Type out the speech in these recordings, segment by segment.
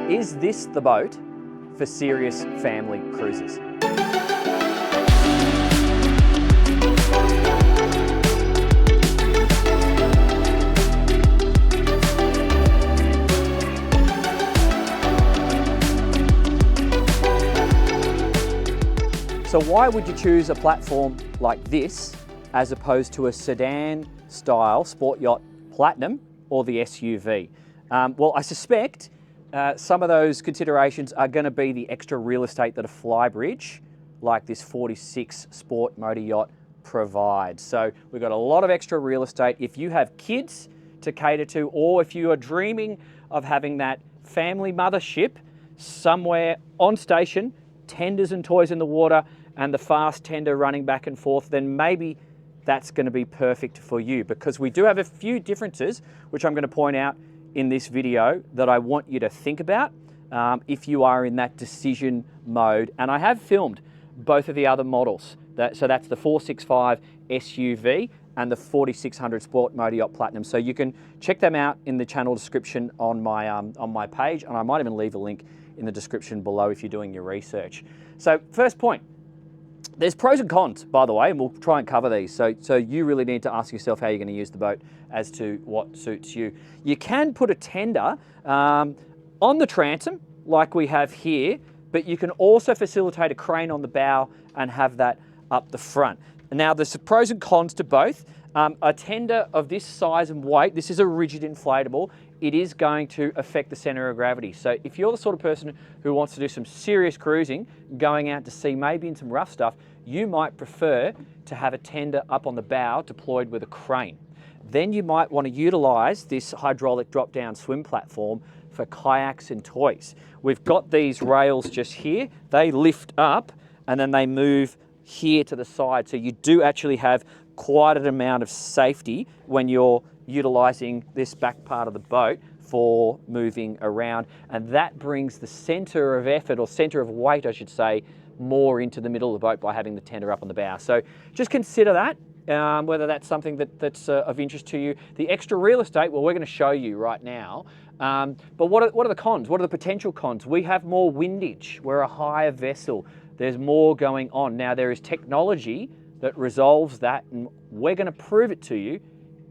Is this the boat for serious family cruises? So why would you choose a platform like this as opposed to a sedan style Sport Yacht Platinum or the SUV? Well, I suspect some of those considerations are going to be the extra real estate that a flybridge like this 46 Sport Motor Yacht provides. So we've got a lot of extra real estate. If you have kids to cater to, or if you are dreaming of having that family mothership somewhere on station, tenders and toys in the water, and the fast tender running back and forth, then maybe that's going to be perfect for you, because we do have a few differences, which I'm going to point out in this video, that I want you to think about if you are in that decision mode. And I have filmed both of the other models. So that's the 465 SUV and the 4600 Sport Motor Yacht Platinum. So you can check them out in the channel description on my page, and I might even leave a link in the description below if you're doing your research. So first point, there's pros and cons, by the way, and we'll try and cover these. So you really need to ask yourself how you're going to use the boat as to what suits you. You can put a tender on the transom like we have here, but you can also facilitate a crane on the bow and have that up the front. Now there's pros and cons to both. A tender of this size and weight, this is a rigid inflatable, it is going to affect the center of gravity. So if you're the sort of person who wants to do some serious cruising, going out to sea, maybe in some rough stuff, you might prefer to have a tender up on the bow deployed with a crane. Then you might want to utilize this hydraulic drop-down swim platform for kayaks and toys. We've got these rails just here. They lift up and then they move here to the side. So you do actually have quite an amount of safety when you're utilizing this back part of the boat for moving around. And that brings the center of effort, or center of weight, I should say, more into the middle of the boat by having the tender up on the bow. So just consider that, whether that's something that's of interest to you. The extra real estate, well, we're going to show you right now. But what are the cons? What are the potential cons? We have more windage. We're a higher vessel. There's more going on. Now, there is technology that resolves that, and we're going to prove it to you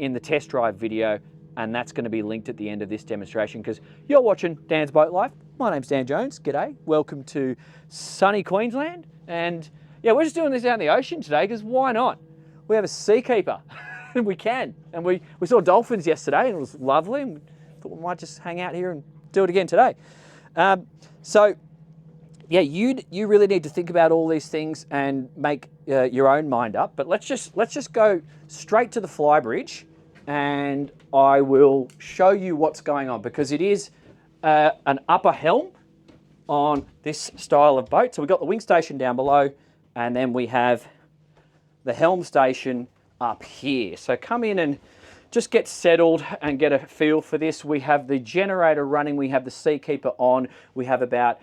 in the test drive video, and that's going to be linked at the end of this demonstration, because you're watching Dan's Boat Life. My name's Dan Jones. G'day. Welcome to sunny Queensland. And yeah, we're just doing this out in the ocean today, because why not? We have a seakeeper. We can. And we saw dolphins yesterday, and it was lovely, and we thought we might just hang out here and do it again today. So yeah, you really need to think about all these things and make your own mind up. But let's just go straight to the flybridge, and I will show you what's going on, because it is an upper helm on this style of boat. So we've got the wing station down below, and then we have the helm station up here. So come in and just get settled and get a feel for this. We have the generator running, we have the seakeeper on, we have about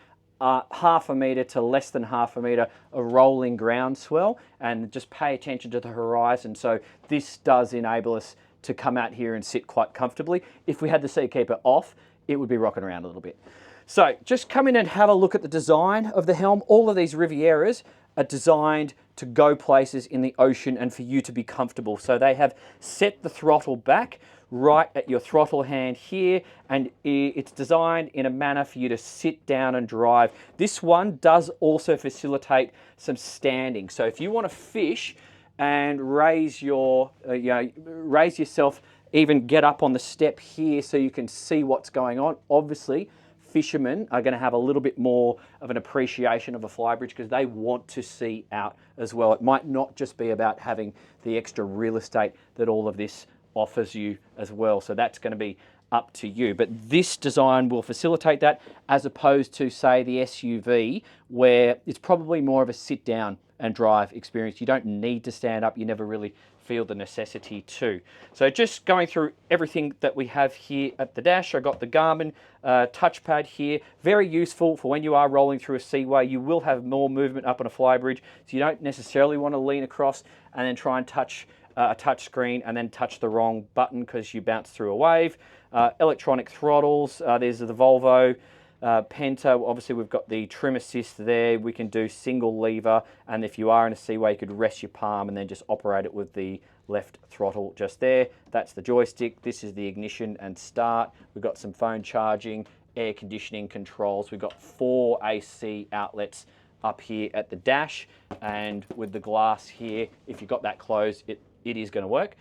half a metre to less than half a metre of rolling ground swell, and just pay attention to the horizon. So this does enable us to come out here and sit quite comfortably. If we had the seakeeper off, it would be rocking around a little bit. So just come in and have a look at the design of the helm. All of these Rivieras are designed to go places in the ocean and for you to be comfortable. So they have set the throttle back right at your throttle hand here, and it's designed in a manner for you to sit down and drive. This one does also facilitate some standing. So if you want to fish and raise yourself, even get up on the step here so you can see what's going on. Obviously, fishermen are going to have a little bit more of an appreciation of a flybridge, because they want to see out as well. It might not just be about having the extra real estate that all of this offers you as well. So that's going to be up to you. But this design will facilitate that, as opposed to, say, the SUV, where it's probably more of a sit down and drive experience. You don't need to stand up. You never really feel the necessity to. So just going through everything that we have here at the dash. I got the Garmin touchpad here. Very useful for when you are rolling through a seaway. You will have more movement up on a flybridge, so you don't necessarily want to lean across and then try and touch a touch screen and then touch the wrong button because you bounce through a wave. Electronic throttles. There's the Volvo Penta, obviously we've got the trim assist there. We can do single lever, and if you are in a Seaway, you could rest your palm and then just operate it with the left throttle just there. That's the joystick. This is the ignition and start. We've got some phone charging, air conditioning controls. We've got 4 AC outlets up here at the dash, and with the glass here, if you've got that closed, it is going to work.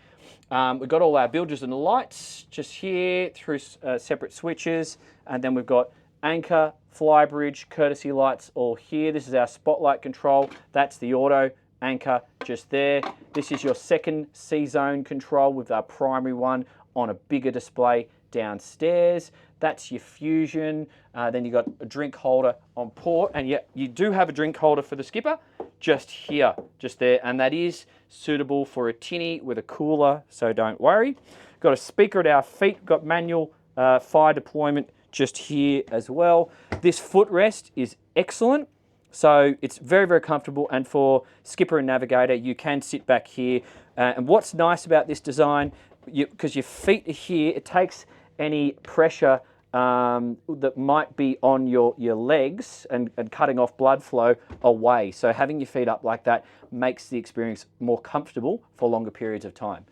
We've got all our bilges and lights just here through separate switches, and then we've got anchor, flybridge, courtesy lights all here. This is our spotlight control. That's the auto anchor just there. This is your second C-zone control with our primary one on a bigger display downstairs. That's your fusion. Then you've got a drink holder on port, and yet you do have a drink holder for the skipper just here, just there, and that is suitable for a tinny with a cooler, so don't worry. Got a speaker at our feet, got manual fire deployment just here as well. This footrest is excellent, so it's very, very comfortable, and for skipper and navigator, you can sit back here. And what's nice about this design, because your feet are here, it takes any pressure that might be on your legs and cutting off blood flow away. So having your feet up like that makes the experience more comfortable for longer periods of time.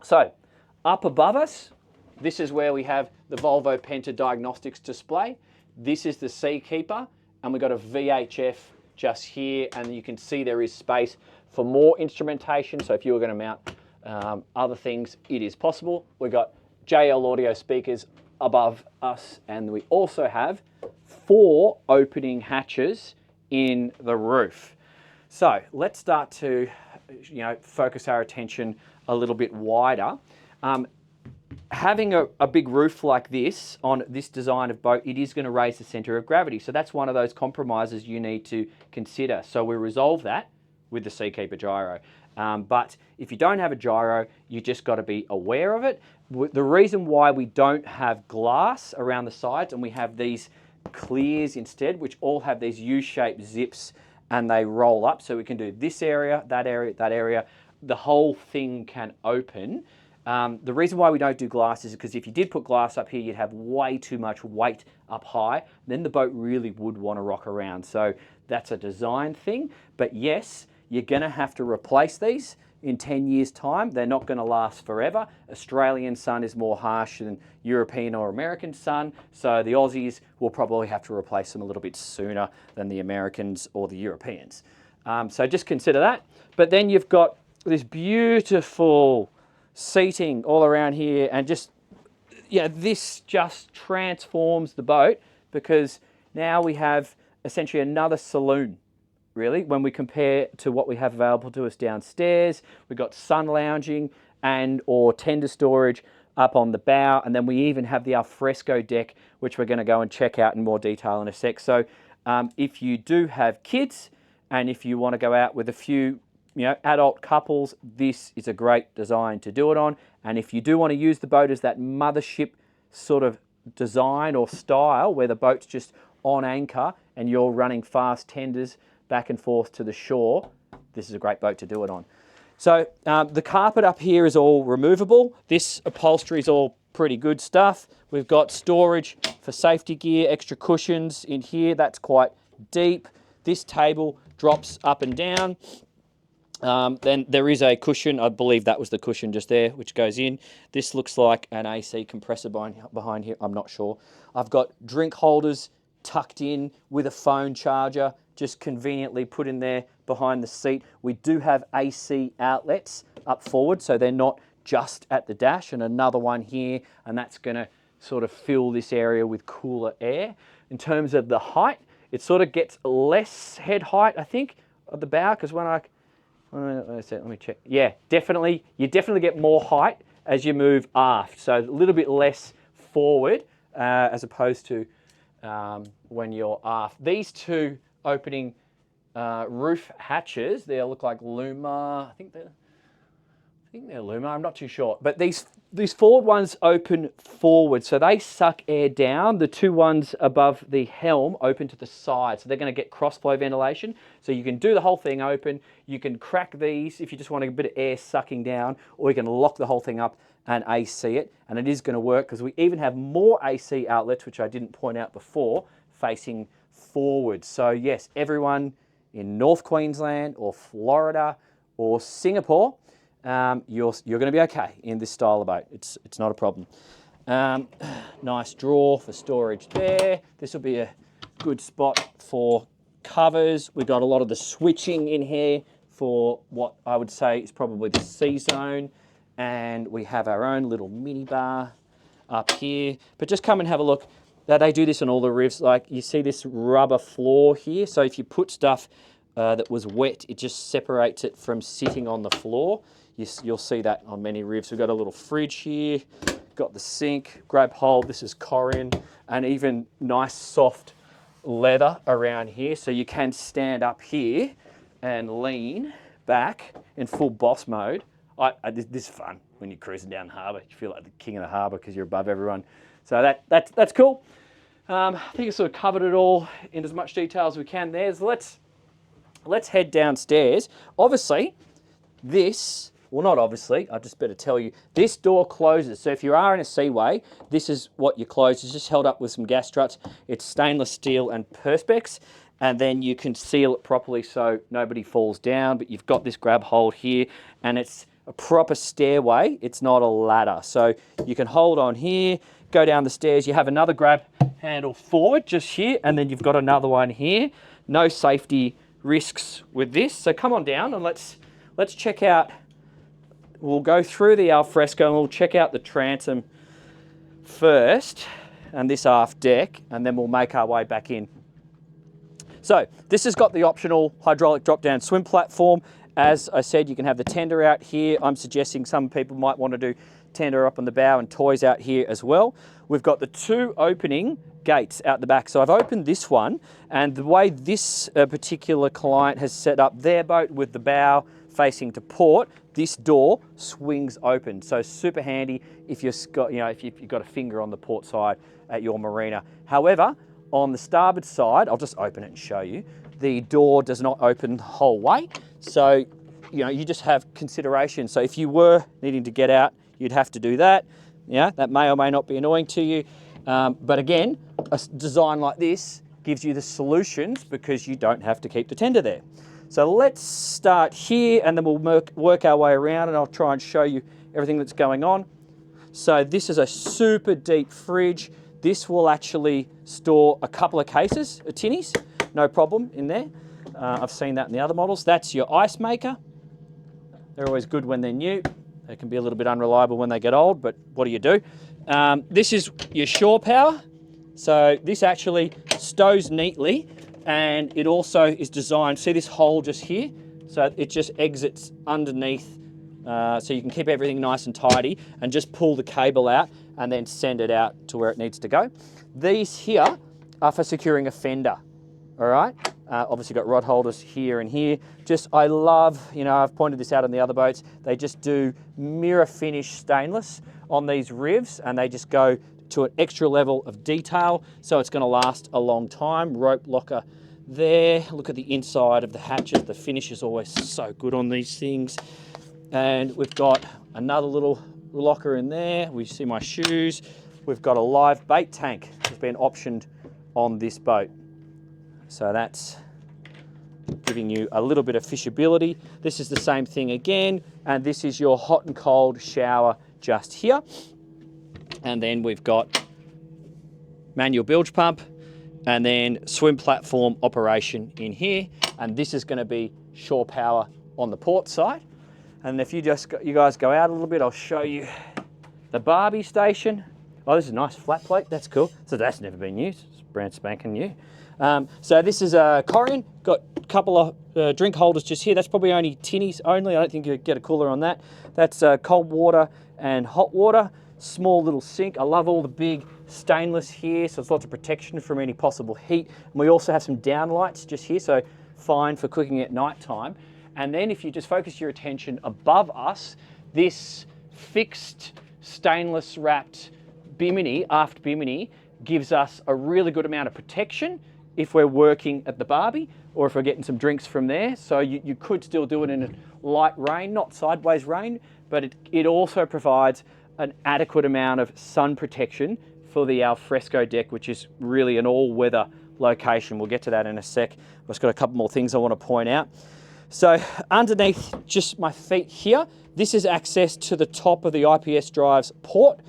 So up above us, this is where we have the Volvo Penta diagnostics display. This is the Seakeeper, and we've got a VHF just here, and you can see there is space for more instrumentation. So if you were going to mount other things, it is possible. We've got JL audio speakers above us, and we also have 4 opening hatches in the roof. So let's start to focus our attention a little bit wider. Having a big roof like this on this design of boat, it is going to raise the center of gravity. So that's one of those compromises you need to consider. So we resolve that with the Seakeeper gyro. But if you don't have a gyro, you just got to be aware of it. The reason why we don't have glass around the sides and we have these clears instead, which all have these U-shaped zips and they roll up, so we can do this area, that area, that area. The whole thing can open. The reason why we don't do glass is because if you did put glass up here, you'd have way too much weight up high. Then the boat really would want to rock around. So that's a design thing. But yes, you're going to have to replace these in 10 years' time. They're not going to last forever. Australian sun is more harsh than European or American sun, so the Aussies will probably have to replace them a little bit sooner than the Americans or the Europeans. So just consider that. But then you've got this beautiful seating all around here, and just, this just transforms the boat, because now we have essentially another saloon, really, when we compare to what we have available to us downstairs. We've got sun lounging or tender storage up on the bow, and then we even have the alfresco deck, which we're going to go and check out in more detail in a sec. So if you do have kids, and if you want to go out with a few adult couples, this is a great design to do it on. And if you do want to use the boat as that mothership sort of design or style, where the boat's just on anchor and you're running fast tenders back and forth to the shore, this is a great boat to do it on. So the carpet up here is all removable. This upholstery is all pretty good stuff. We've got storage for safety gear, extra cushions in here. That's quite deep. This table drops up and down. Then there is a cushion, I believe that was the cushion just there, which goes in. This looks like an AC compressor behind here, I'm not sure. I've got drink holders tucked in with a phone charger, just conveniently put in there behind the seat. We do have AC outlets up forward, so they're not just at the dash, and another one here, and that's going to sort of fill this area with cooler air. In terms of the height, it sort of gets less head height, I think, at the bow, because when let me check. Yeah, definitely. You definitely get more height as you move aft. So a little bit less forward as opposed to when you're aft. These two opening roof hatches, they look like Luma. I think think they're Luma, I'm not too sure. But these forward ones open forward, so they suck air down. The two ones above the helm open to the side, so they're going to get cross-flow ventilation. So you can do the whole thing open. You can crack these if you just want a bit of air sucking down, or you can lock the whole thing up and AC it. And it is going to work because we even have more AC outlets, which I didn't point out before, facing forward. So yes, everyone in North Queensland or Florida or Singapore, you're going to be okay in this style of boat. It's not a problem. Nice drawer for storage there. This will be a good spot for covers. We've got a lot of the switching in here for what I would say is probably the C zone. And we have our own little mini bar up here. But just come and have a look. Now, they do this on all the Rivs. Like, you see this rubber floor here. So if you put stuff that was wet, it just separates it from sitting on the floor. You'll see that on many Rivs. We've got a little fridge here, got the sink, grab hold. This is Corin, and even nice soft leather around here. So you can stand up here and lean back in full boss mode. This is fun when you're cruising down the harbour. You feel like the king of the harbour because you're above everyone. So that's cool. I think I sort of covered it all in as much detail as we can there. So let's head downstairs. Obviously, not obviously, I just better tell you, this door closes. So if you are in a seaway, this is what you close. It's just held up with some gas struts. It's stainless steel and perspex, and then you can seal it properly so nobody falls down, but you've got this grab hold here, and it's a proper stairway. It's not a ladder. So you can hold on here, go down the stairs. You have another grab handle forward just here, and then you've got another one here. No safety risks with this. So come on down and let's check out. We'll go through the alfresco and we'll check out the transom first and this aft deck, and then we'll make our way back in. So this has got the optional hydraulic drop-down swim platform. As I said, you can have the tender out here. I'm suggesting some people might want to do tender up on the bow and toys out here as well. We've got the two opening gates out the back. So I've opened this one, and the way this particular client has set up their boat with the bow facing to port, this door swings open. So super handy if you've got a finger on the port side at your marina. However, on the starboard side, I'll just open it and show you, the door does not open the whole way. So, you just have consideration. So if you were needing to get out, you'd have to do that. Yeah, that may or may not be annoying to you. But again, a design like this gives you the solutions because you don't have to keep the tender there. So let's start here, and then we'll work our way around, and I'll try and show you everything that's going on. So this is a super deep fridge. This will actually store a couple of cases of tinnies, no problem in there. I've seen that in the other models. That's your ice maker. They're always good when they're new. They can be a little bit unreliable when they get old, but what do you do? This is your shore power. So this actually stows neatly, and it also is designed, see this hole just here? So it just exits underneath, so you can keep everything nice and tidy and just pull the cable out and then send it out to where it needs to go. These here are for securing a fender, all right? Obviously got rod holders here and here. I love, I've pointed this out on the other boats, they just do mirror finish stainless on these rivs, and they just go to an extra level of detail, so it's going to last a long time. Rope locker there. Look at the inside of the hatches. The finish is always so good on these things. And we've got another little locker in there. We see my shoes. We've got a live bait tank that's been optioned on this boat. So that's giving you a little bit of fishability. This is the same thing again, and this is your hot and cold shower just here. And then we've got manual bilge pump, and then swim platform operation in here. And this is going to be shore power on the port side. And if you guys go out a little bit, I'll show you the Barbie station. Oh, this is a nice flat plate. That's cool. So that's never been used. It's brand spanking new. So this is a Corian. Got a couple of drink holders just here. That's probably only tinnies only. I don't think you get a cooler on that. That's cold water and hot water. Small little sink. I love all the big stainless here, so it's lots of protection from any possible heat. And we also have some down lights just here, so fine for cooking at night time. And then if you just focus your attention above us, this fixed stainless wrapped bimini, aft bimini, gives us a really good amount of protection if we're working at the Barbie or if we're getting some drinks from there. So you could still do it in a light rain, not sideways rain, but it also provides an adequate amount of sun protection for the alfresco deck, which is really an all-weather location. We'll get to that in a sec. I've just got a couple more things I want to point out. So underneath just my feet here, this is access to the top of the IPS drive's port.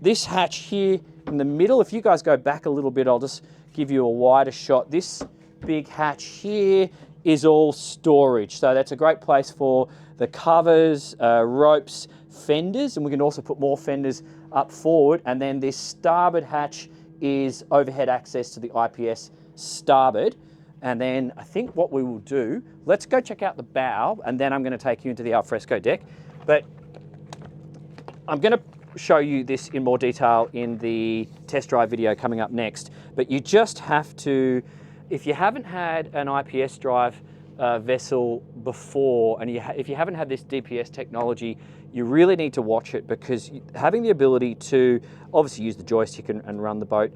This hatch here in the middle, if you guys go back a little bit, I'll just give you a wider shot. This big hatch here is all storage. So that's a great place for the covers, ropes, fenders, and we can also put more fenders up forward. And then this starboard hatch is overhead access to the IPS starboard. And then I think what we will do, let's go check out the bow, and then I'm going to take you into the alfresco deck. But I'm going to show you this in more detail in the test drive video coming up next. But you just have to, if you haven't had an IPS drive vessel before, and if you haven't had this DPS technology, you really need to watch it, because having the ability to obviously use the joystick and run the boat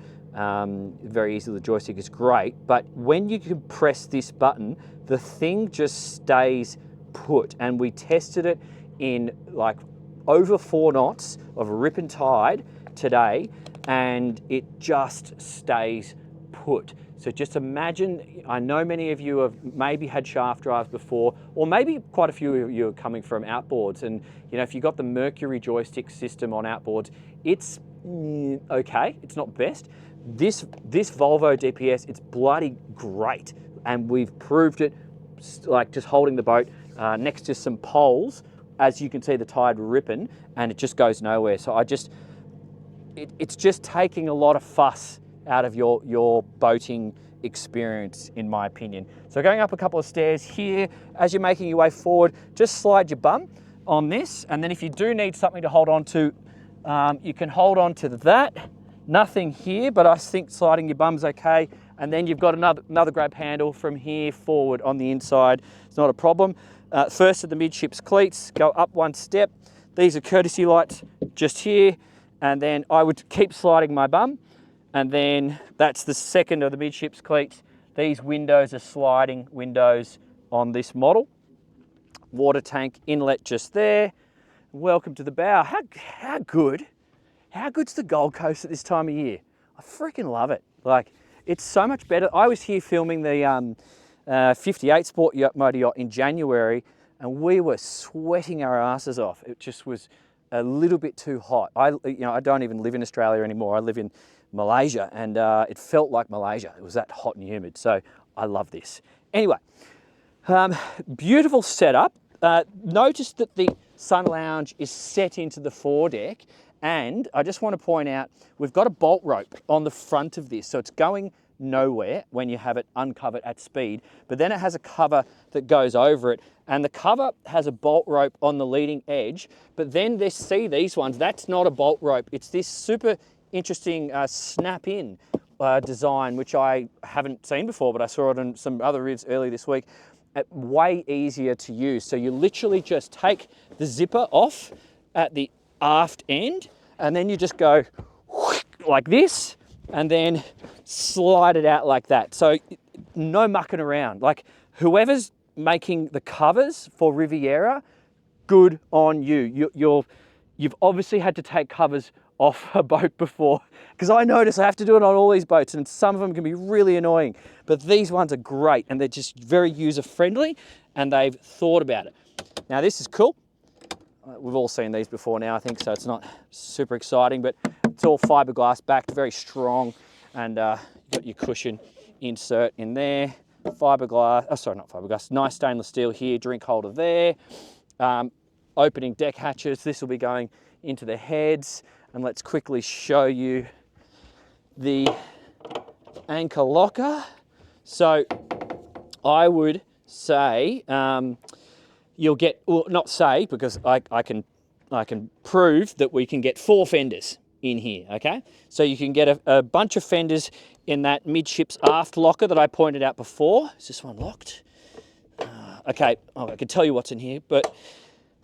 very easily, the joystick is great, but when you can press this button, the thing just stays put. And we tested it in like over 4 knots of rip and tide today, and it just stays put. So just imagine, I know many of you have maybe had shaft drives before, or maybe quite a few of you are coming from outboards, and you know, if you've got the Mercury joystick system on outboards, it's okay, it's not best. This Volvo DPS, it's bloody great, and we've proved it, like just holding the boat next to some poles, as you can see the tide ripping, and it just goes nowhere. So it's just taking a lot of fuss out of your boating experience, in my opinion. So going up a couple of stairs here, as you're making your way forward, just slide your bum on this, and then if you do need something to hold on to, you can hold on to that. Nothing here, but I think sliding your bum's okay. And then you've got another grab handle from here forward on the inside. It's not a problem. First of the midships cleats, go up 1 step. These are courtesy lights just here. And then I would keep sliding my bum. And then that's the second of the midships cleats. These windows are sliding windows on this model. Water tank inlet just there. Welcome to the bow. How good's the Gold Coast at this time of year? I freaking love it. Like, it's so much better. I was here filming the 58 Sport Motor Yacht in January, and we were sweating our asses off. It just was a little bit too hot. I don't even live in Australia anymore. I live in Malaysia, and it felt like Malaysia. It was that hot and humid. So I love this. Anyway, beautiful setup. Notice that the sun lounge is set into the foredeck. And I just want to point out, we've got a bolt rope on the front of this, so it's going nowhere when you have it uncovered at speed, but then it has a cover that goes over it, and the cover has a bolt rope on the leading edge, but then see these ones, that's not a bolt rope, it's this super interesting snap-in design, which I haven't seen before, but I saw it on some other rivs earlier this week. Way easier to use. So you literally just take the zipper off at the aft end, and then you just go like this, and then slide it out like that. So no mucking around. Like, whoever's making the covers for Riviera, good on you. You've obviously had to take covers off a boat before, because I notice I have to do it on all these boats, and some of them can be really annoying, but these ones are great, and they're just very user friendly, and they've thought about it. Now this is cool. We've all seen these before now, I think, so it's not super exciting, but it's all fiberglass backed, very strong, and you've got your cushion insert in there. Fiberglass, oh sorry, not fiberglass, nice stainless steel here, drink holder there. Opening deck hatches, this will be going into the heads, and let's quickly show you the anchor locker. So I would say, you'll get, well, not say, because I can prove that we can get 4 fenders in here, okay? So you can get a bunch of fenders in that midships aft locker that I pointed out before. Is this one locked? Okay, oh, I can tell you what's in here, but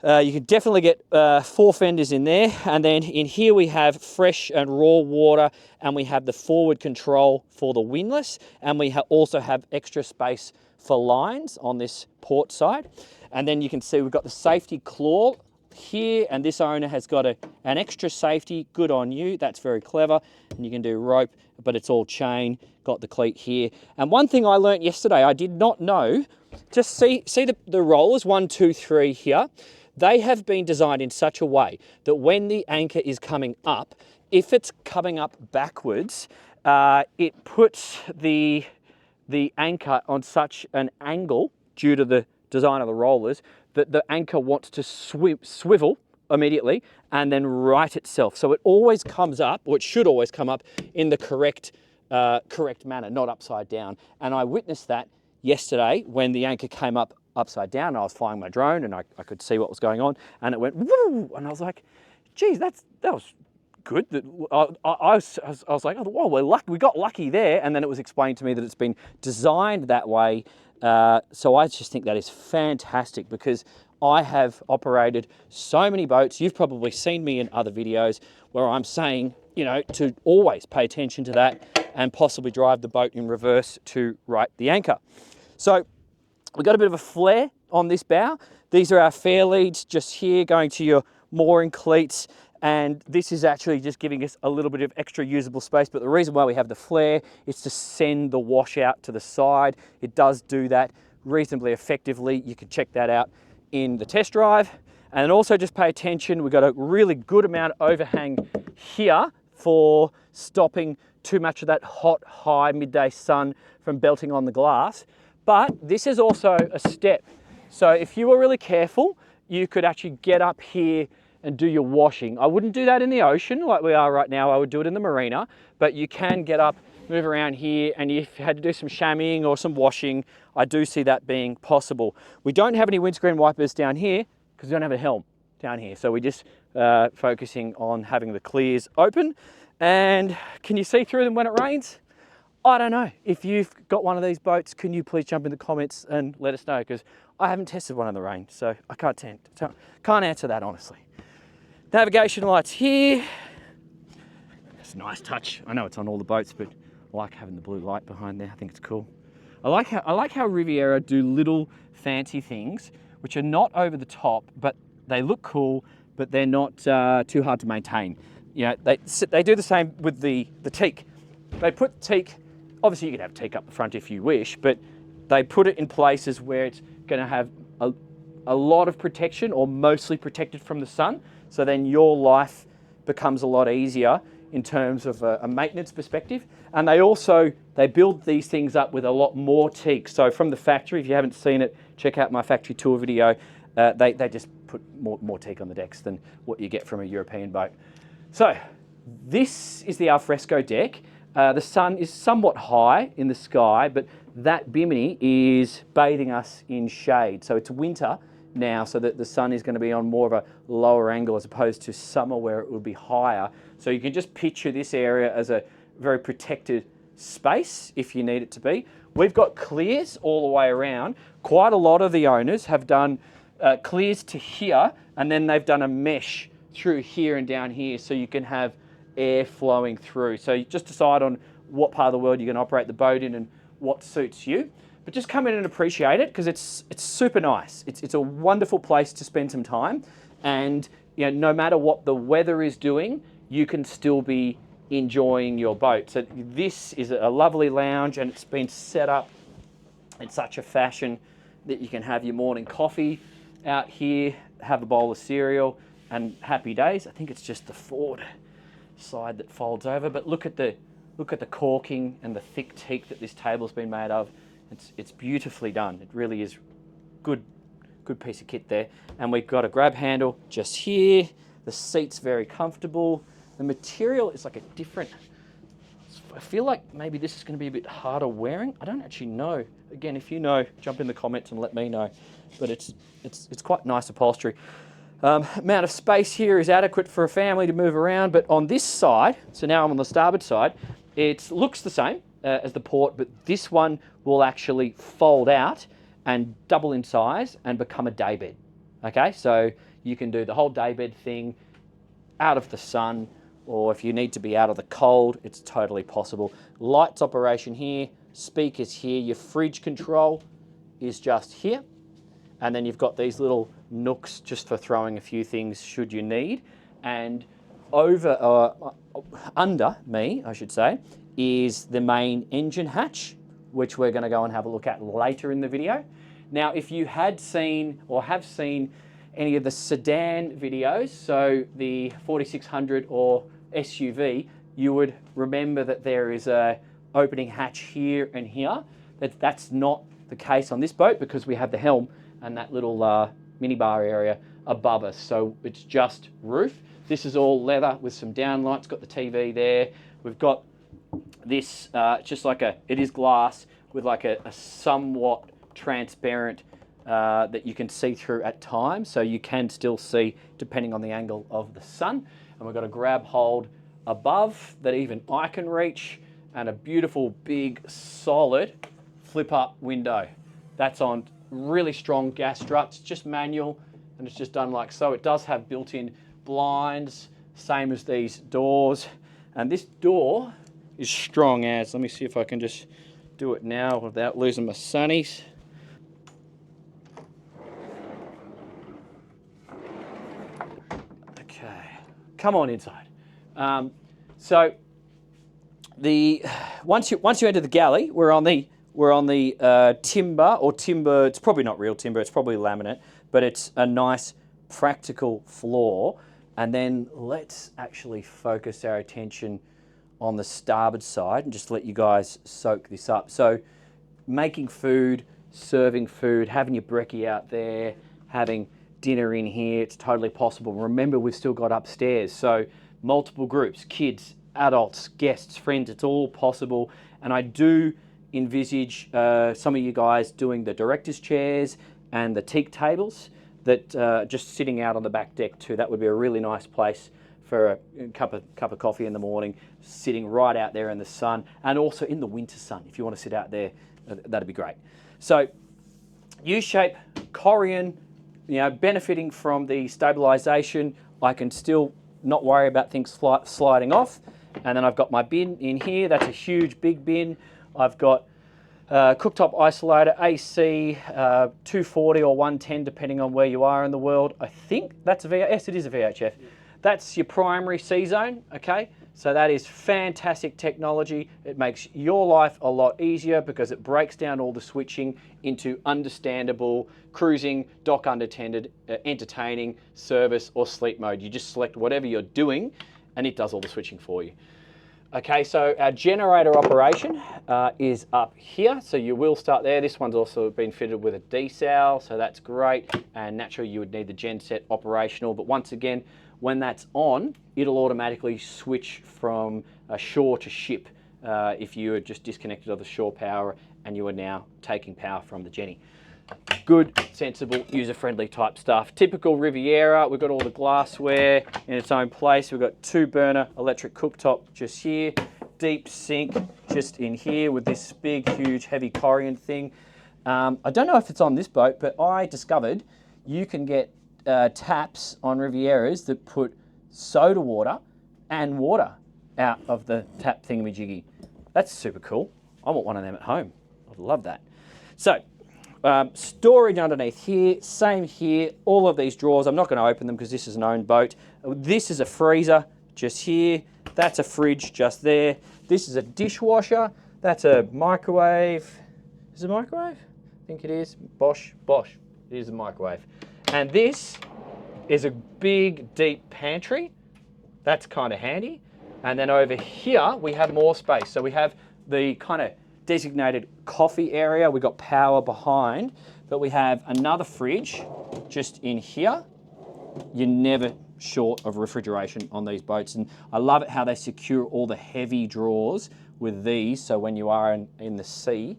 You can definitely get 4 fenders in there. And then in here we have fresh and raw water, and we have the forward control for the windlass, and we also have extra space for lines on this port side. And then you can see we've got the safety claw here, and this owner has got an extra safety. Good on you, that's very clever. And you can do rope, but it's all chain, got the cleat here. And one thing I learned yesterday, I did not know, just see the rollers, 1, 2, 3 here. They have been designed in such a way that when the anchor is coming up, if it's coming up backwards, it puts the anchor on such an angle due to the design of the rollers that the anchor wants to swivel immediately and then right itself. So it always comes up, or it should always come up in the correct manner, not upside down. And I witnessed that yesterday when the anchor came up upside down. I was flying my drone and I could see what was going on, and it went woo, and I was like, geez, that was good. I was like, oh, well, we got lucky there. And then it was explained to me that it's been designed that way. So I just think that is fantastic, because I have operated so many boats. You've probably seen me in other videos where I'm saying, you know, to always pay attention to that and possibly drive the boat in reverse to right the anchor. So we've got a bit of a flare on this bow. These are our fair leads just here going to your mooring cleats. And this is actually just giving us a little bit of extra usable space. But the reason why we have the flare is to send the washout to the side. It does do that reasonably effectively. You can check that out in the test drive. And also just pay attention, we've got a really good amount of overhang here for stopping too much of that hot, high midday sun from belting on the glass. But this is also a step. So if you were really careful, you could actually get up here and do your washing. I wouldn't do that in the ocean like we are right now. I would do it in the marina, but you can get up, move around here, and if you had to do some chamoising or some washing, I do see that being possible. We don't have any windscreen wipers down here because we don't have a helm down here. So we're just focusing on having the clears open. And can you see through them when it rains? I don't know. If you've got one of these boats, can you please jump in the comments and let us know, because I haven't tested one in the rain, so I can't answer that honestly. Navigation lights here. It's a nice touch. I know it's on all the boats, but I like having the blue light behind there. I think it's cool. I like how Riviera do little fancy things which are not over the top, but they look cool, but they're not too hard to maintain. You know, they do the same with the teak. They put teak. Obviously, you can have teak up the front if you wish, but they put it in places where it's going to have a lot of protection, or mostly protected from the sun. So then your life becomes a lot easier in terms of a maintenance perspective. And they build these things up with a lot more teak. So from the factory, if you haven't seen it, check out my factory tour video. They just put more teak on the decks than what you get from a European boat. So this is the alfresco deck. The sun is somewhat high in the sky, but that bimini is bathing us in shade. So it's winter now, so that the sun is going to be on more of a lower angle as opposed to summer where it would be higher. So you can just picture this area as a very protected space if you need it to be. We've got clears all the way around. Quite a lot of the owners have done clears to here, and then they've done a mesh through here and down here, so you can have air flowing through. So you just decide on what part of the world you're going to operate the boat in and what suits you. But just come in and appreciate it, because it's super nice. It's a wonderful place to spend some time, and you know, no matter what the weather is doing, you can still be enjoying your boat. So this is a lovely lounge, and it's been set up in such a fashion that you can have your morning coffee out here, have a bowl of cereal, and happy days. I think it's just the forward side that folds over, but look at the caulking and the thick teak that this table's been made of. It's beautifully done. It really is good piece of kit there. And we've got a grab handle just here. The seat's very comfortable. The material is like a different, I feel like maybe this is going to be a bit harder wearing. I don't actually know. Again, if you know, jump in the comments and let me know. But it's quite nice upholstery. Amount of space here is adequate for a family to move around, but on this side, so now I'm on the starboard side, it looks the same as the port, but this one will actually fold out and double in size and become a daybed. Okay, so You can do the whole daybed thing out of the sun, or if you need to be out of the cold, it's totally possible. Lights operation here, speakers here, your fridge control is just here. And then you've got these little nooks just for throwing a few things should you need. And under me, I should say, is the main engine hatch, which we're going to go and have a look at later in the video. Now, if you had seen or have seen any of the sedan videos, so the 4600 or SUV, you would remember that there is a opening hatch here and here. That's not the case on this boat because we have the helm and that little minibar area above us. So it's just roof. This is all leather with some downlights, got the TV there. We've got this, just like it is glass with like a somewhat transparent that you can see through at times, so you can still see depending on the angle of the sun. And we've got a grab hold above that even I can reach, and a beautiful big solid flip up window. That's on really strong gas struts, just manual, and it's just done like so. It does have built-in blinds, same as these doors, and this door is strong as, let me see if I can just do it now without losing my sunnies. Okay, come on inside. So once you enter the galley, we're on the timber. It's probably not real timber. It's probably laminate, but it's a nice practical floor. And then let's actually focus our attention on the starboard side and just let you guys soak this up. So making food, serving food, having your brekkie out there, having dinner in here, it's totally possible. Remember, we've still got upstairs, so multiple groups, kids, adults, guests, friends, it's all possible. And I do envisage some of you guys doing the director's chairs and the teak tables that just sitting out on the back deck too. That would be a really nice place for a cup of coffee in the morning, sitting right out there in the sun, and also in the winter sun. If you want to sit out there, that'd be great. So U-shape, Corian, benefiting from the stabilization. I can still not worry about things sliding off. And then I've got my bin in here. That's a huge, big bin. I've got cooktop isolator, AC, 240 or 110, depending on where you are in the world. I think that's a VHF. Yes, it is a VHF. Yeah. That's your primary C-zone, okay? So that is fantastic technology. It makes your life a lot easier because it breaks down all the switching into understandable cruising, dock unattended, entertaining, service, or sleep mode. You just select whatever you're doing and it does all the switching for you. Okay, so our generator operation is up here. So you will start there. This one's also been fitted with a desal, so that's great. And naturally you would need the genset operational, but once again, when that's on, it'll automatically switch from shore to ship if you are just disconnected of the shore power and you are now taking power from the Jenny. Good, sensible, user-friendly type stuff. Typical Riviera, we've got all the glassware in its own place. We've got 2-burner electric cooktop just here, deep sink just in here with this big, huge, heavy Corian thing. I don't know if it's on this boat, but I discovered you can get taps on Rivieras that put soda water and water out of the tap thingamajiggy. That's super cool. I want one of them at home. I'd love that. So, storage underneath here, same here, all of these drawers. I'm not going to open them because this is an owned boat. This is a freezer just here. That's a fridge just there. This is a dishwasher. That's a microwave. Is it a microwave? I think it is. Bosch. It is a microwave. And this is a big, deep pantry. That's kind of handy. And then over here, we have more space. So we have the kind of designated coffee area. We've got power behind, but we have another fridge just in here. You're never short of refrigeration on these boats. And I love it how they secure all the heavy drawers with these. So when you are in the sea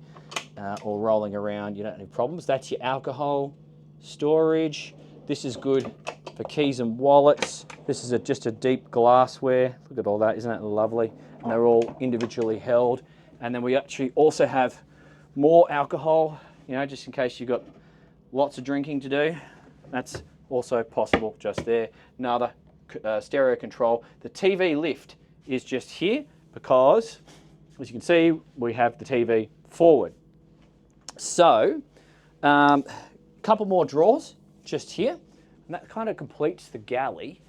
or rolling around, you don't have any problems. That's your alcohol storage. This is good for keys and wallets. This is just a deep glassware. Look at all that, isn't that lovely? And they're all individually held. And then we actually also have more alcohol, just in case you've got lots of drinking to do. That's also possible just there. Another stereo control. The TV lift is just here because, as you can see, we have the TV forward. So, couple more drawers just here, and that kind of completes the galley.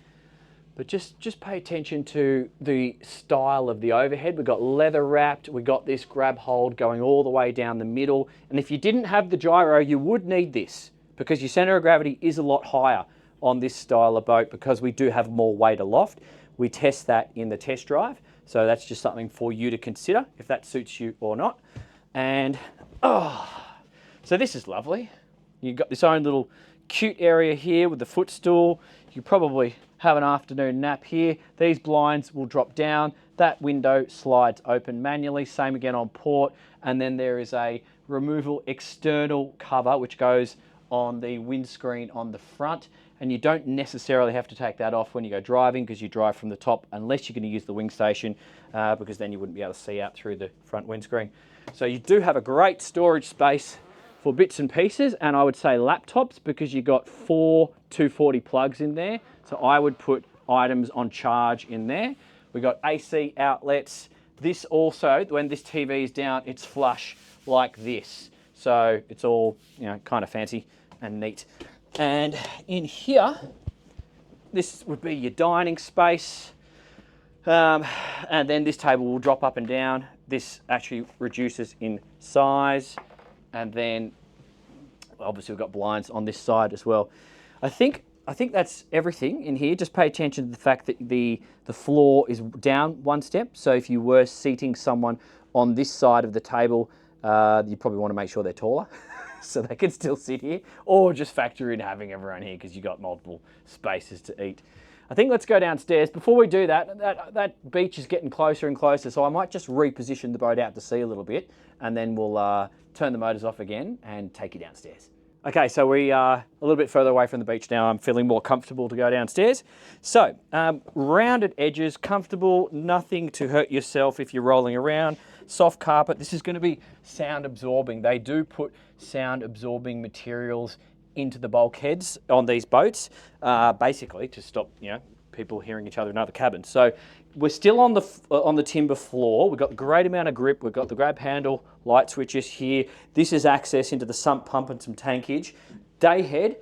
But just pay attention to the style of the overhead. We've got leather wrapped, we've got this grab hold going all the way down the middle. And if you didn't have the gyro, you would need this because your center of gravity is a lot higher on this style of boat because we do have more weight aloft. We test that in the test drive. So that's just something for you to consider if that suits you or not. And, so this is lovely. You've got this own little cute area here with the footstool. You probably have an afternoon nap here. These blinds will drop down. That window slides open manually. Same again on port. And then there is a removable external cover which goes on the windscreen on the front. And you don't necessarily have to take that off when you go driving because you drive from the top unless you're going to use the wing station because then you wouldn't be able to see out through the front windscreen. So you do have a great storage space for bits and pieces, and I would say laptops because you've got 4 240 plugs in there. So I would put items on charge in there. We've got AC outlets. This also, when this TV is down, it's flush like this. So it's all, you know, kind of fancy and neat. And in here, this would be your dining space. And then this table will drop up and down. This actually reduces in size. And then obviously we've got blinds on this side as well. I think that's everything in here. Just pay attention to the fact that the floor is down one step. So if you were seating someone on this side of the table, you probably want to make sure they're taller so they can still sit here, or just factor in having everyone here because you've got multiple spaces to eat. I think let's go downstairs. Before we do that, that beach is getting closer and closer, so I might just reposition the boat out to sea a little bit, and then we'll turn the motors off again and take you downstairs. Okay, so we are a little bit further away from the beach now. I'm feeling more comfortable to go downstairs. So, rounded edges, comfortable, nothing to hurt yourself if you're rolling around. Soft carpet. This is going to be sound absorbing. They do put sound absorbing materials into the bulkheads on these boats, basically to stop, you know, people hearing each other in other cabins. So we're still on the timber floor. We've got a great amount of grip. We've got the grab handle, light switches here. This is access into the sump pump and some tankage. Day head,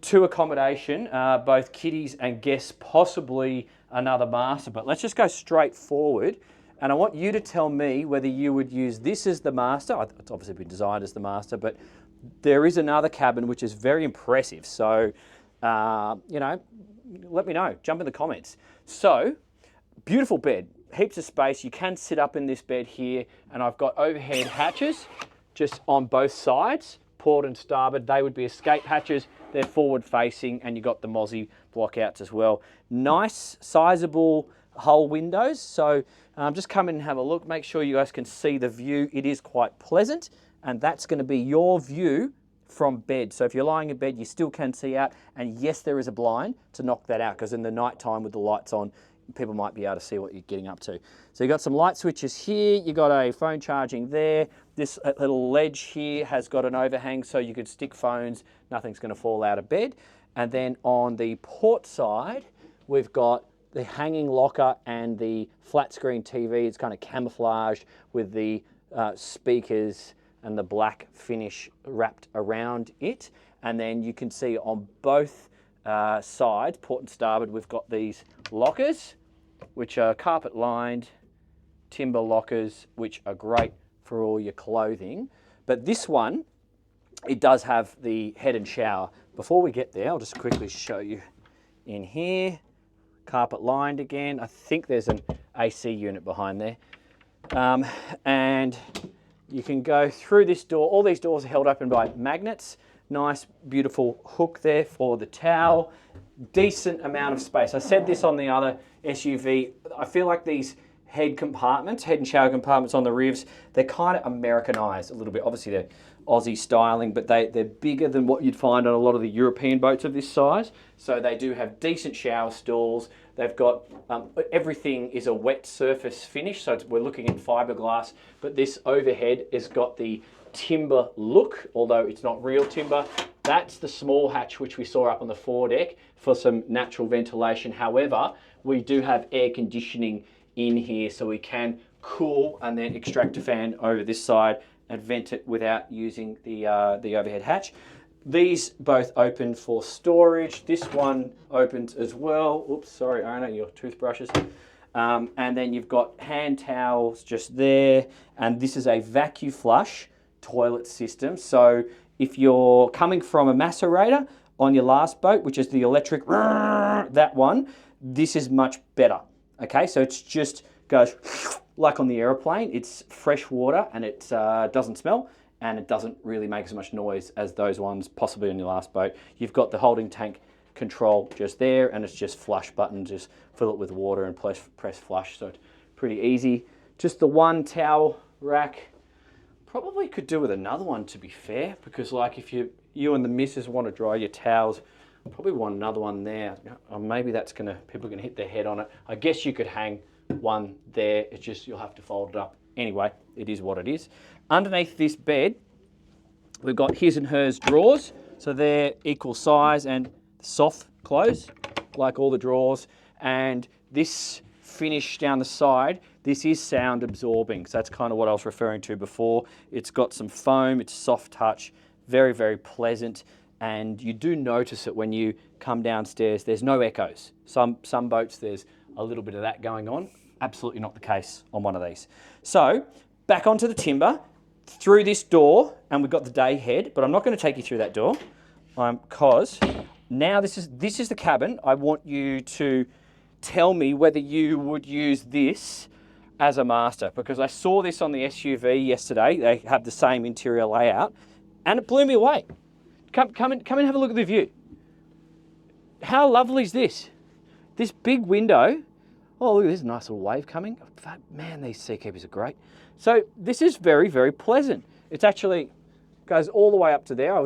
2 accommodation, both kiddies and guests, possibly another master. But let's just go straight forward. And I want you to tell me whether you would use this as the master. It's obviously been designed as the master, but there is another cabin which is very impressive. So, you know, let me know. Jump in the comments. So, beautiful bed, heaps of space. You can sit up in this bed here, and I've got overhead hatches just on both sides, port and starboard. They would be escape hatches. They're forward facing, and you've got the mozzie blockouts as well. Nice, sizable hull windows. So just come in and have a look. Make sure you guys can see the view. It is quite pleasant, and that's going to be your view from bed. So if you're lying in bed, you still can see out. And yes, there is a blind to knock that out because in the night time with the lights on, people might be able to see what you're getting up to. So you've got some light switches here. You've got a phone charging there. This little ledge here has got an overhang so you could stick phones. Nothing's going to fall out of bed. And then on the port side, we've got the hanging locker and the flat screen TV. It's kind of camouflaged with the speakers and the black finish wrapped around it. And then you can see on both sides, port and starboard, we've got these lockers, which are carpet lined, timber lockers, which are great for all your clothing. But this one, it does have the head and shower. Before we get there, I'll just quickly show you in here. Carpet lined again. I think there's an AC unit behind there. And you can go through this door. All these doors are held open by magnets. Nice, beautiful hook there for the towel. Decent amount of space. I said this on the other SUV. I feel like these head and shower compartments on the Rivs, they're kind of Americanized a little bit. Obviously, they're Aussie styling, but they're bigger than what you'd find on a lot of the European boats of this size. So they do have decent shower stalls. They've got, everything is a wet surface finish, so we're looking at fiberglass, but this overhead has got the timber look, although it's not real timber. That's the small hatch which we saw up on the foredeck for some natural ventilation. However, we do have air conditioning in here, so we can cool and then extract a fan over this side and vent it without using the overhead hatch. These both open for storage. This one opens as well. Oops, sorry, Arna, your toothbrushes. And then you've got hand towels just there. And this is a vacuum flush toilet system. So if you're coming from a macerator on your last boat, which is the electric, that one, this is much better. Okay, so it's just goes like on the aeroplane. It's fresh water and it doesn't smell, and it doesn't really make as much noise as those ones possibly on your last boat. You've got the holding tank control just there, and it's just flush button, just fill it with water and press flush, so it's pretty easy. Just the one towel rack. Probably could do with another one, to be fair, because like if you and the missus want to dry your towels, probably want another one there. Or maybe that's people are gonna hit their head on it. I guess you could hang one there. It's just you'll have to fold it up. Anyway, it is what it is. Underneath this bed, we've got his and hers drawers. So they're equal size and soft close, like all the drawers. And this finish down the side, this is sound absorbing. So that's kind of what I was referring to before. It's got some foam, it's soft touch, very, very pleasant. And you do notice it when you come downstairs. There's no echoes. Some boats, there's a little bit of that going on. Absolutely not the case on one of these. So back onto the timber, through this door, and we've got the day head, but I'm not going to take you through that door because now this is the cabin. I want you to tell me whether you would use this as a master, because I saw this on the SUV yesterday. They have the same interior layout and it blew me away. Come and have a look at the view. How lovely is this? This big window. Oh, look at this nice little wave coming. Man, these seakeepers are great. So this is very, very pleasant. It's actually goes all the way up to there. I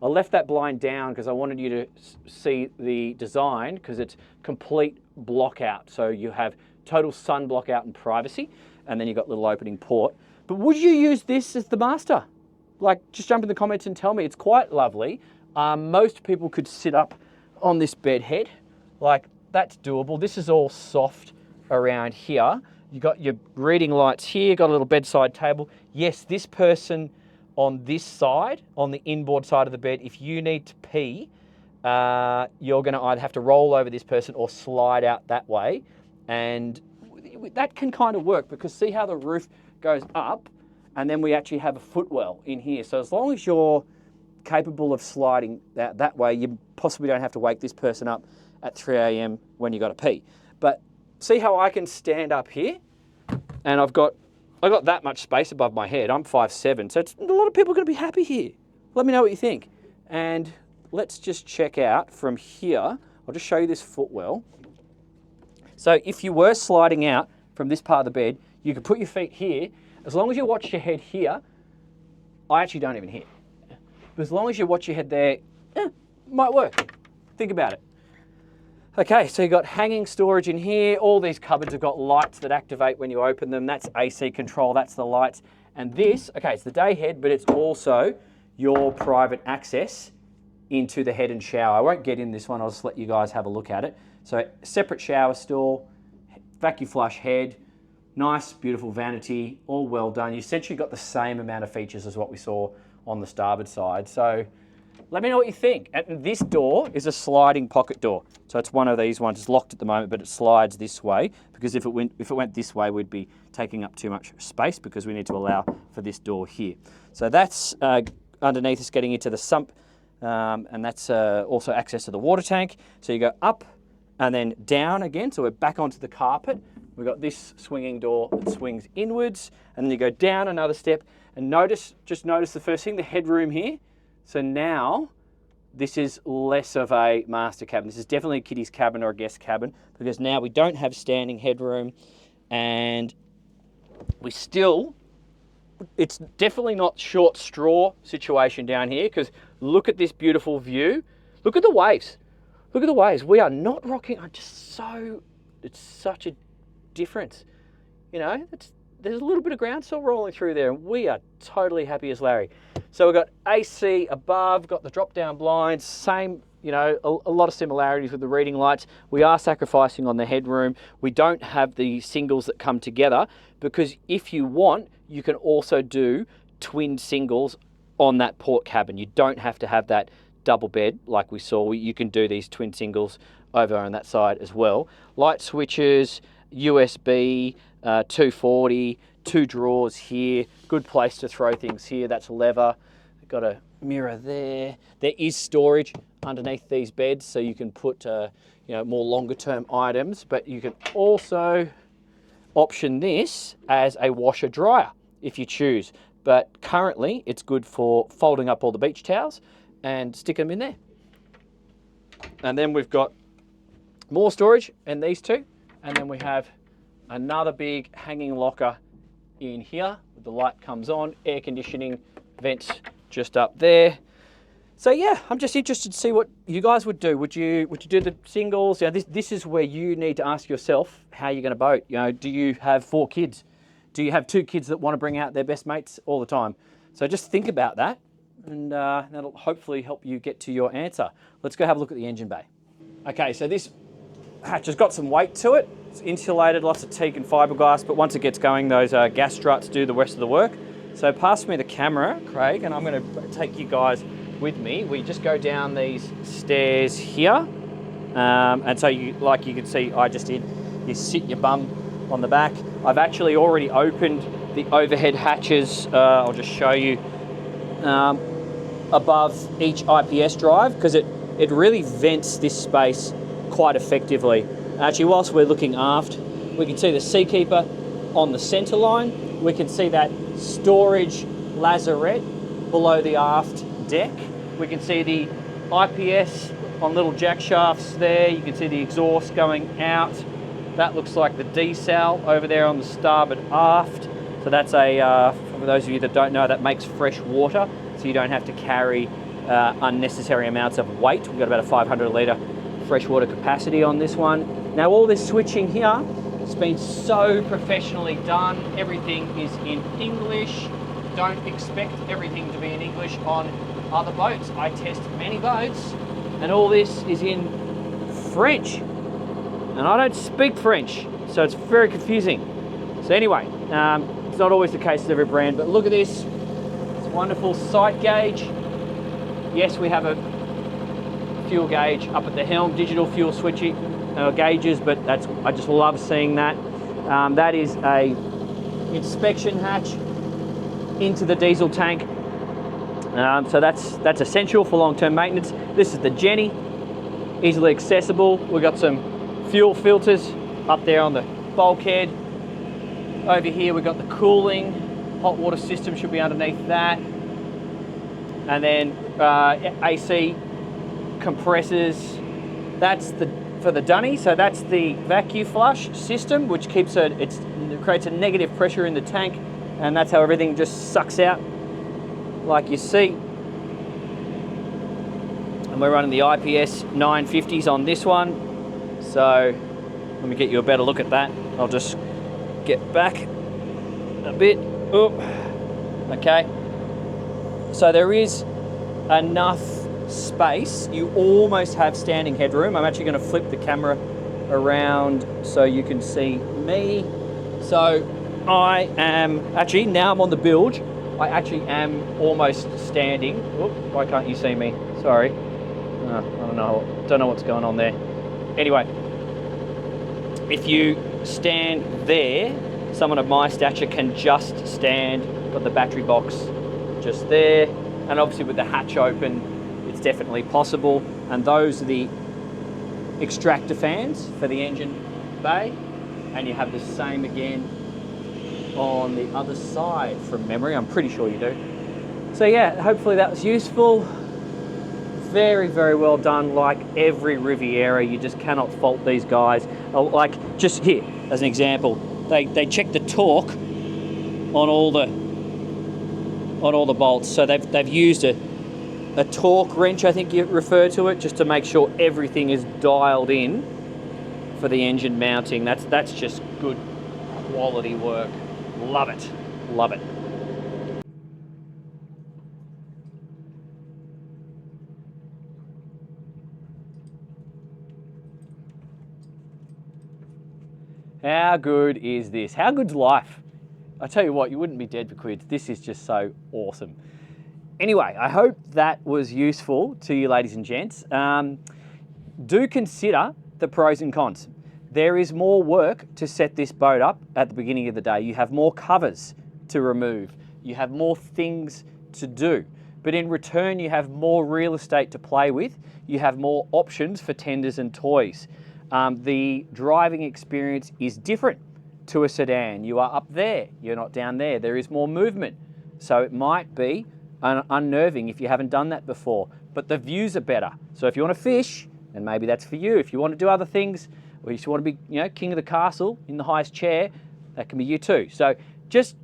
left that blind down because I wanted you to see the design, because it's complete block out. So you have total sun block out and privacy, and then you've got little opening port. But would you use this as the master? Like, just jump in the comments and tell me. It's quite lovely. Most people could sit up on this bed head. Like, that's doable. This is all soft around here. You got your reading lights here, got a little bedside table. Yes, this person on this side, on the inboard side of the bed, if you need to pee, you're gonna either have to roll over this person or slide out that way. And that can kind of work, because see how the roof goes up, and then we actually have a footwell in here. So as long as you're capable of sliding that way, you possibly don't have to wake this person up at 3 a.m. when you got to pee. But see how I can stand up here, and I've got that much space above my head. I'm 5'7", so a lot of people are going to be happy here. Let me know what you think. And let's just check out from here. I'll just show you this footwell. So if you were sliding out from this part of the bed, you could put your feet here. As long as you watch your head here, I actually don't even hit. But as long as you watch your head there, might work. Think about it. Okay, so you've got hanging storage in here. All these cupboards have got lights that activate when you open them. That's AC control, that's the lights. And this, okay, it's the day head, but it's also your private access into the head and shower. I won't get in this one, I'll just let you guys have a look at it. So separate shower stall, vacuum flush head, nice, beautiful vanity, all well done. You essentially got the same amount of features as what we saw on the starboard side. So let me know what you think. And this door is a sliding pocket door. So it's one of these ones. It's locked at the moment, but it slides this way, because if it went this way, we'd be taking up too much space, because we need to allow for this door here. So that's underneath us, getting into the sump, and that's also access to the water tank. So you go up and then down again. So we're back onto the carpet. We've got this swinging door that swings inwards, and then you go down another step, and just notice the first thing, the headroom here. So now this is less of a master cabin. This is definitely a kiddie's cabin or a guest cabin, because now we don't have standing headroom, and it's definitely not short straw situation down here, because look at this beautiful view. Look at the waves. Look at the waves. We are not rocking. It's such a difference. You know, there's a little bit of ground still rolling through there, and we are totally happy as Larry. So we've got AC above, got the drop-down blinds, same, you know, a lot of similarities with the reading lights. We are sacrificing on the headroom. We don't have the singles that come together, because if you want, you can also do twin singles on that port cabin. You don't have to have that double bed like we saw. You can do these twin singles over on that side as well. Light switches, USB, 240, 2 drawers here, good place to throw things here. That's a lever. Got a mirror there. There is storage underneath these beds, so you can put you know, more longer term items, but you can also option this as a washer dryer if you choose. But currently it's good for folding up all the beach towels and stick them in there. And then we've got more storage in these two, and then we have another big hanging locker in here. The light comes on, air conditioning, vents just up there. So yeah, I'm just interested to see what you guys would do. Would you do the singles? You know, this is where you need to ask yourself how you're going to boat. You know, do you have 4 kids? Do you have 2 kids that want to bring out their best mates all the time? So just think about that, and that'll hopefully help you get to your answer. Let's go have a look at the engine bay. Okay, so this hatch has got some weight to it. It's insulated, lots of teak and fiberglass, but once it gets going, those gas struts do the rest of the work. So pass me the camera, Craig, and I'm going to take you guys with me. We just go down these stairs here, and so you can see, I just did. You sit your bum on the back. I've actually already opened the overhead hatches. I'll just show you above each IPS drive, because it really vents this space quite effectively. Actually, whilst we're looking aft, we can see the Seakeeper on the centre line. We can see that storage lazarette below the aft deck. We can see the IPS on little jack shafts there. You can see the exhaust going out. That looks like the decel over there on the starboard aft. So that's for those of you that don't know, that makes fresh water, so you don't have to carry unnecessary amounts of weight. We've got about a 500 litre freshwater capacity on this one. Now all this switching here, it's been so professionally done. Everything is in English. Don't expect everything to be in English on other boats. I test many boats, and all this is in French. And I don't speak French, so it's very confusing. So anyway, it's not always the case with every brand, but look at this. It's a wonderful sight gauge. Yes, we have a fuel gauge up at the helm, digital fuel switching gauges, but I just love seeing that. That is a inspection hatch into the diesel tank. So that's essential for long-term maintenance. This is the Jenny, easily accessible. We've got some fuel filters up there on the bulkhead. Over here we've got the cooling, hot water system should be underneath that. And then AC compressors. That's for the dunny, so that's the vacuum flush system, which keeps it creates a negative pressure in the tank, and that's how everything just sucks out like you see. And we're running the IPS 950s on this one, so let me get you a better look at that. I'll just get back a bit. Oh, okay. So there is enough space. You almost have standing headroom. I'm actually going to flip the camera around so you can see me. So I am actually, now I'm on the bilge, I actually am almost standing. Oop, why can't you see me? Sorry. I don't know what's going on there. Anyway, if you stand there, someone of my stature can just stand. Got the battery box just there, and obviously with the hatch open, it's definitely possible. And those are the extractor fans for the engine bay, and you have the same again on the other side from memory. I'm pretty sure you do. So yeah, hopefully that was useful. Very, very well done. Like every Riviera, you just cannot fault these guys. Like just here as an example, they check the torque on all the bolts. So they've used a torque wrench, I think you refer to it, just to make sure everything is dialed in for the engine mounting. That's just good quality work. Love it, love it. How good is this? How good's life? I tell you what, you wouldn't be dead for quids. This is just so awesome. Anyway, I hope that was useful to you, ladies and gents. Do consider the pros and cons. There is more work to set this boat up at the beginning of the day. You have more covers to remove. You have more things to do. But in return, you have more real estate to play with. You have more options for tenders and toys. The driving experience is different to a sedan. You are up there, you're not down there. There is more movement. So it might be unnerving if you haven't done that before, but the views are better. So if you want to fish, then maybe that's for you. If you want to do other things, or you just want to be, king of the castle in the highest chair, that can be you too. So just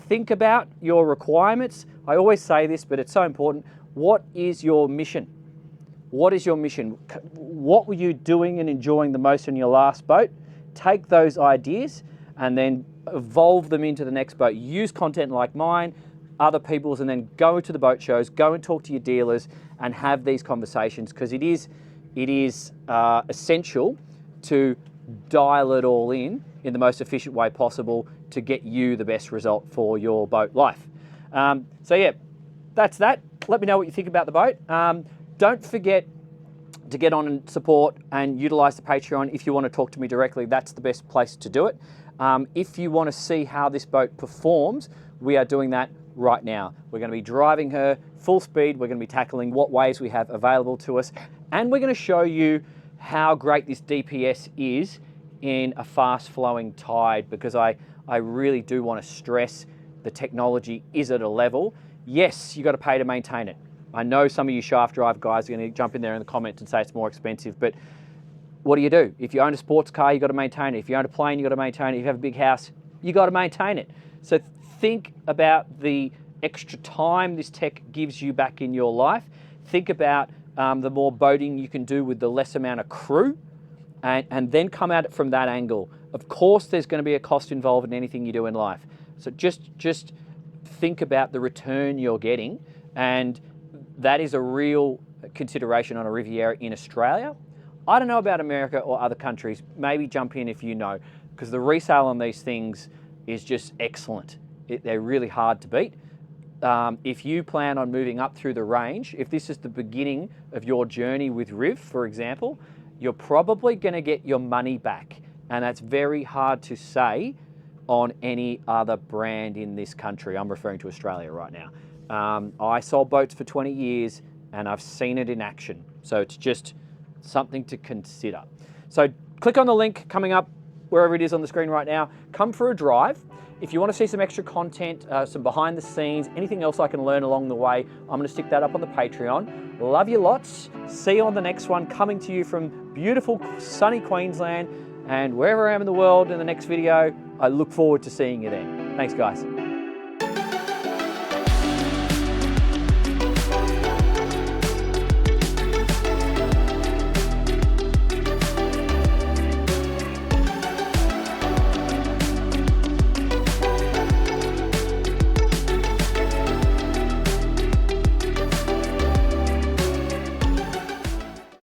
think about your requirements. I always say this, but it's so important. What is your mission? What is your mission? What were you doing and enjoying the most in your last boat? Take those ideas and then evolve them into the next boat. Use content like mine, other people's, and then go to the boat shows, go and talk to your dealers and have these conversations, because it is essential to dial it all in the most efficient way possible to get you the best result for your boat life. So yeah, that's that. Let me know what you think about the boat. Don't forget to get on and support and utilize the Patreon. If you want to talk to me directly, that's the best place to do it. If you want to see how this boat performs, we are doing that right now. We're going to be driving her full speed. We're going to be tackling what waves we have available to us. And we're going to show you how great this DPS is in a fast flowing tide, because I really do want to stress the technology is at a level. Yes, you got to pay to maintain it. I know some of you shaft drive guys are going to jump in there in the comments and say it's more expensive, but what do? If you own a sports car, you got to maintain it. If you own a plane, you got to maintain it. If you have a big house, you got to maintain it. So think about the extra time this tech gives you back in your life. Think about the more boating you can do with the less amount of crew, and then come at it from that angle. Of course, there's going to be a cost involved in anything you do in life. So just think about the return you're getting, and that is a real consideration on a Riviera in Australia. I don't know about America or other countries. Maybe jump in if you know, because the resale on these things is just excellent. They're really hard to beat. If you plan on moving up through the range, if this is the beginning of your journey with Riv, for example, you're probably going to get your money back. And that's very hard to say on any other brand in this country. I'm referring to Australia right now. I sold boats for 20 years and I've seen it in action. So it's just something to consider. So click on the link coming up wherever it is on the screen right now. Come for a drive. If you want to see some extra content, some behind the scenes, anything else I can learn along the way, I'm going to stick that up on the Patreon. Love you lots. See you on the next one, coming to you from beautiful sunny Queensland, and wherever I am in the world in the next video. I look forward to seeing you then. Thanks guys.